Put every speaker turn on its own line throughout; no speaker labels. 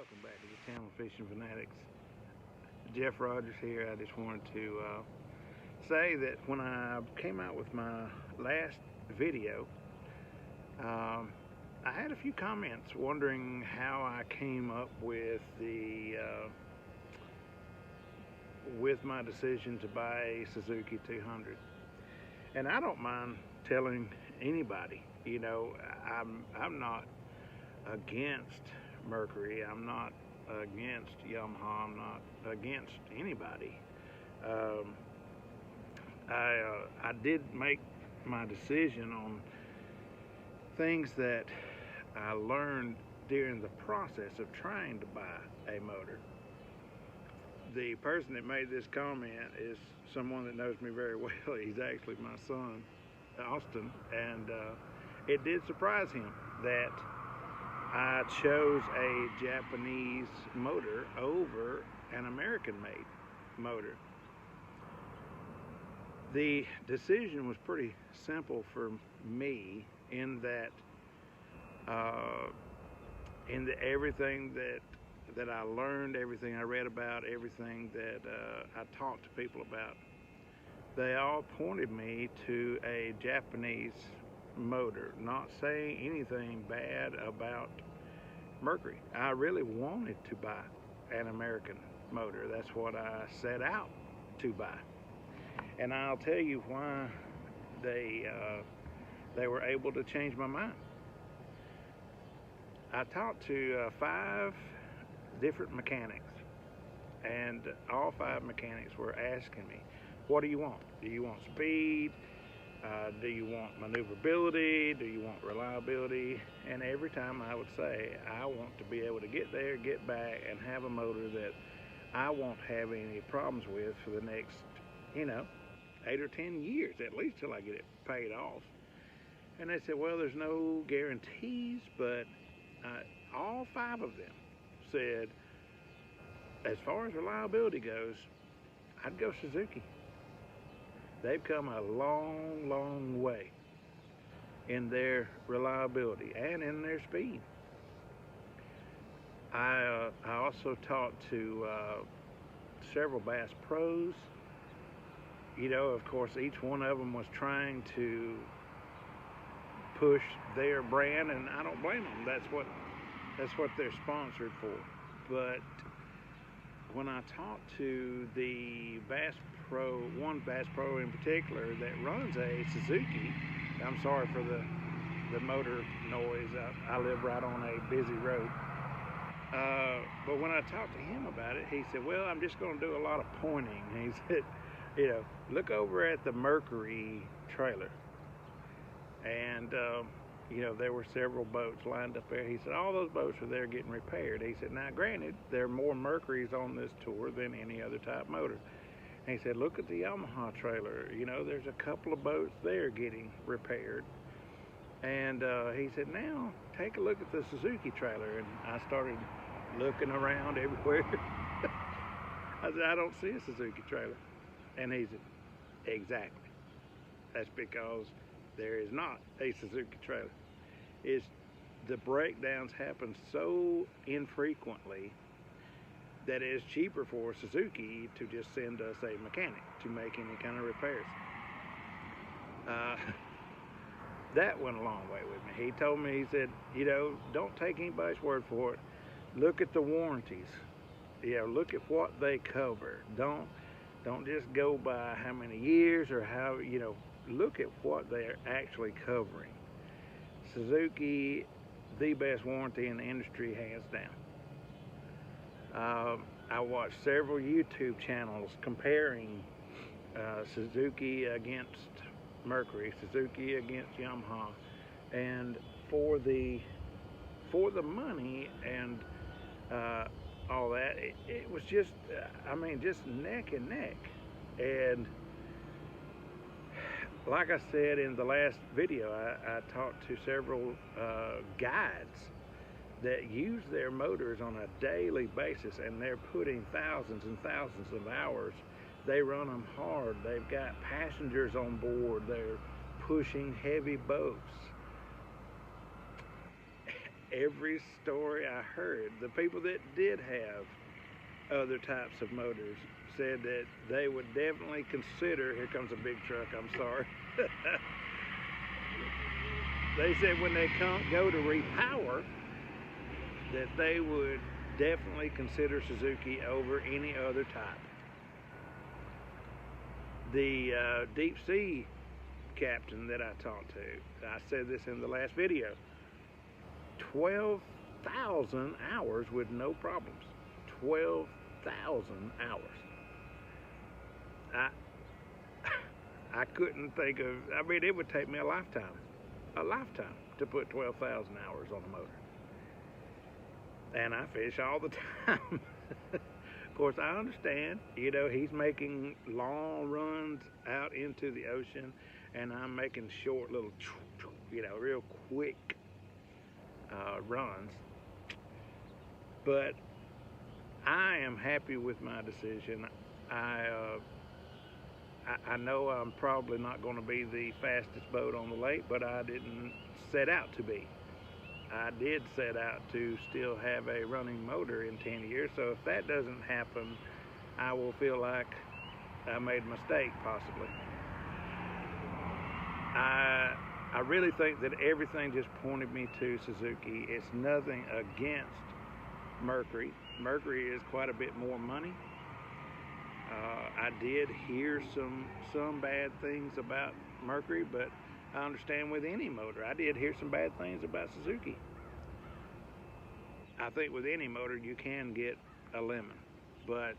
Welcome back to the Channel Fishing Fanatics. Jeff Rogers here. I just wanted to say that when I came out with my last video, I had a few comments wondering how I came up with with my decision to buy a Suzuki 200. And I don't mind telling anybody, you know, I'm not against Mercury. I'm not against Yamaha. I'm not against anybody. I did make my decision on things that I learned during the process of trying to buy a motor. The person that made this comment is someone that knows me very well. He's actually my son, Austin, and it did surprise him that I chose a Japanese motor over an American-made motor. The decision was pretty simple for me in that everything that I learned, everything I read about, everything that I talked to people about, they all pointed me to a Japanese motor, not saying anything bad about Mercury. I really wanted to buy an American motor. That's what I set out to buy. And I'll tell you why they were able to change my mind. I talked to 5 different mechanics, and all 5 mechanics were asking me, what do you want? Do you want speed? Do you want maneuverability? Do you want reliability? And every time I would say, I want to be able to get there, get back, and have a motor that I won't have any problems with for the next, 8 or 10 years, at least till I get it paid off. And they said, well, there's no guarantees, but all 5 of them said, as far as reliability goes, I'd go Suzuki. They've come a long, long way in their reliability and in their speed. I also talked to several Bass Pros. Of course, each one of them was trying to push their brand, and I don't blame them. That's what they're sponsored for. But when I talked to the Bass Pro, one Bass Pro in particular that runs a Suzuki, I'm sorry for the motor noise. I live right on a busy road. But when I talked to him about it, he said, well, I'm just going to do a lot of pointing. And he said, look over at the Mercury trailer. And, there were several boats lined up there. He said, all those boats are there getting repaired. He said, now, granted, there are more Mercuries on this tour than any other type motor. And he said, look at the Yamaha trailer. There's a couple of boats there getting repaired. And he said, now, take a look at the Suzuki trailer. And I started looking around everywhere. I said, I don't see a Suzuki trailer. And he said, exactly. That's because there is not a Suzuki trailer. The breakdowns happen so infrequently that it is cheaper for Suzuki to just send us a mechanic to make any kind of repairs. That went a long way with me. He told me, he said, don't take anybody's word for it. Look at the warranties. Look at what they cover. Don't just go by how many years or how, look at what they're actually covering. Suzuki, the best warranty in the industry, hands down. I watched several YouTube channels comparing Suzuki against Mercury, Suzuki against Yamaha, and for the money and all that, it was just, just neck and neck. And like I said in the last video, I talked to several guides that use their motors on a daily basis, and they're putting thousands and thousands of hours. They run them hard. They've got passengers on board. They're pushing heavy boats. every story I heard, the people that did have other types of motors said that they would definitely consider, here comes a big truck, I'm sorry. They said when they go to repower, that they would definitely consider Suzuki over any other type. The deep sea captain that I talked to, I said this in the last video, 12,000 hours with no problems. 12,000 hours. I couldn't think of, I mean, it would take me a lifetime to put 12,000 hours on a motor. And I fish all the time. Of course, I understand, you know, he's making long runs out into the ocean, and I'm making short little, you know, real quick runs. But I am happy with my decision. I know I'm probably not going to be the fastest boat on the lake, but I didn't set out to be. I did set out to still have a running motor in 10 years, so if that doesn't happen, I will feel like I made a mistake, possibly. I really think that everything just pointed me to Suzuki. It's nothing against Mercury. Mercury is quite a bit more money. I did hear some bad things about Mercury, but I understand with any motor. I did hear some bad things about Suzuki. I think with any motor you can get a lemon, but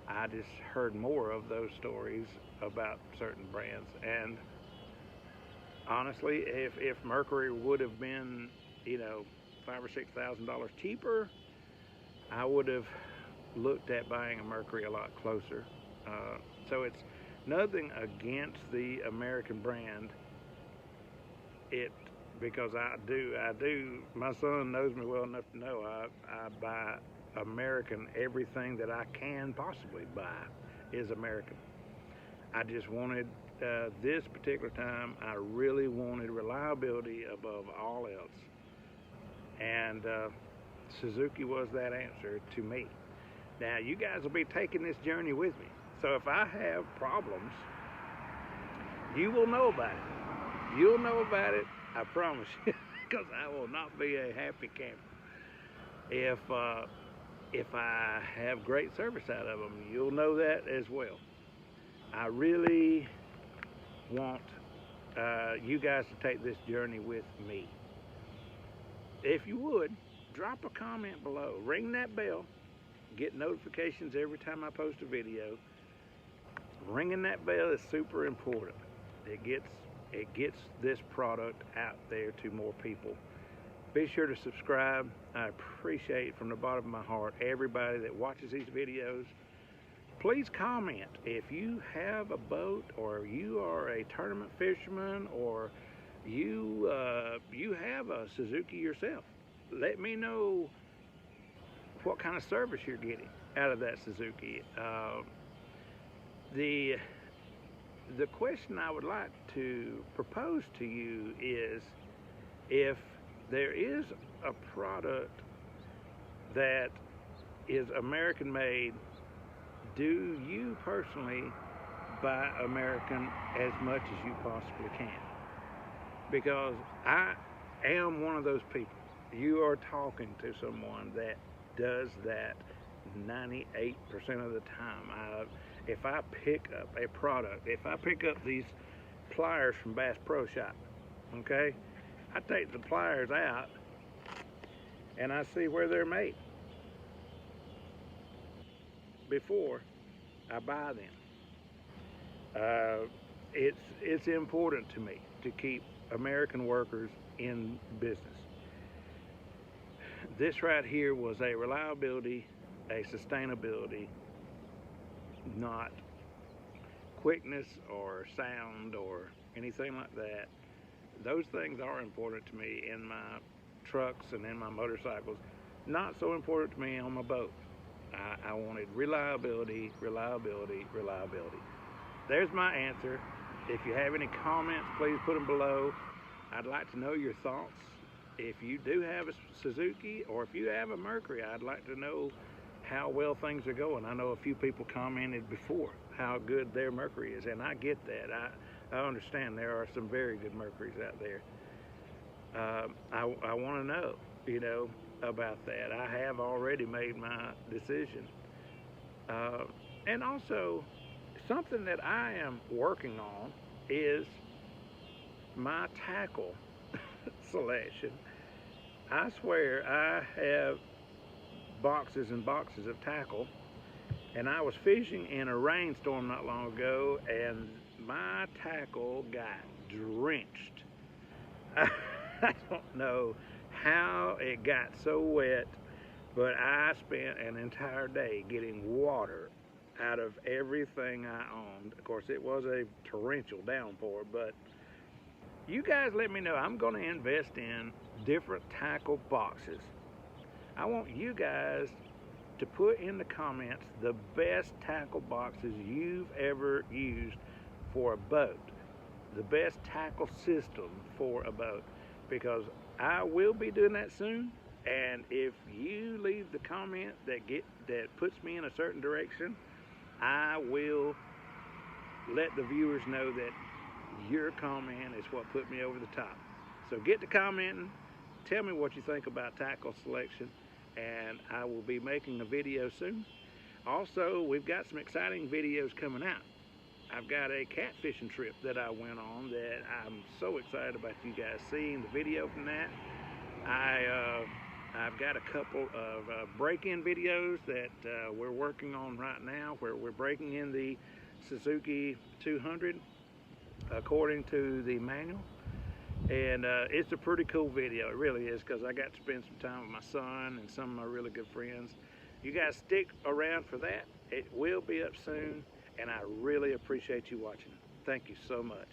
I just heard more of those stories about certain brands. And honestly, if Mercury would have been, you know, $5,000 or $6,000 cheaper, I would have looked at buying a Mercury a lot closer. So it's nothing against the American brand. Because I do, my son knows me well enough to know I buy American. Everything that I can possibly buy is American. I just wanted, this particular time, I really wanted reliability above all else. And Suzuki was that answer to me. Now, you guys will be taking this journey with me. So if I have problems, you will know about it. You'll know about it, I promise you, because I will not be a happy camper. If I have great service out of them, you'll know that as well. I really want you guys to take this journey with me. If you would, drop a comment below. Ring that bell. Get notifications every time I post a video. Ringing that bell is super important. It gets this product out there to more people. Be sure to subscribe. I appreciate from the bottom of my heart everybody that watches these videos. Please comment if you have a boat, or you are a tournament fisherman, or you have a Suzuki yourself. Let me know what kind of service you're getting out of that Suzuki. The question I would like to propose to you is, if there is a product that is American made, do you personally buy American as much as you possibly can? Because I am one of those people. You are talking to someone that does that 98% of the time. If I pick up a product, if I pick up these pliers from Bass Pro Shop, okay, I take the pliers out and I see where they're made before I buy them. It's important to me to keep American workers in business. This right here was a reliability, a sustainability, not quickness or sound or anything like that. Those things are important to me in my trucks and in my motorcycles. Not so important to me on my boat. I wanted reliability, reliability, reliability. There's my answer. If you have any comments, please put them below. I'd like to know your thoughts. if you do have a Suzuki or if you have a Mercury, I'd like to know how well things are going. I know a few people commented before how good their Mercury is, and I get that. I understand there are some very good Mercuries out there. I want to know, about that. I have already made my decision. And also, something that I am working on is my tackle selection. I swear I have boxes and boxes of tackle, and I was fishing in a rainstorm not long ago, and my tackle got drenched. I don't know how it got so wet, but I spent an entire day getting water out of everything I owned. Of course, it was a torrential downpour, but you guys let me know. I'm going to invest in different tackle boxes. I want you guys to put in the comments the best tackle boxes you've ever used for a boat, the best tackle system for a boat, because I will be doing that soon. And if you leave the comment that puts me in a certain direction, I will let the viewers know that your comment is what put me over the top. So get to commenting, tell me what you think about tackle selection, and I will be making a video soon. Also, we've got some exciting videos coming out. I've got a catfishing trip that I went on that I'm so excited about you guys seeing the video from that. I've got a couple of break-in videos that we're working on right now, where we're breaking in the Suzuki 200 according to the manual. And it's a pretty cool video, it really is, because I got to spend some time with my son and some of my really good friends. You guys stick around for that. It will be up soon, and I really appreciate you watching. Thank you so much.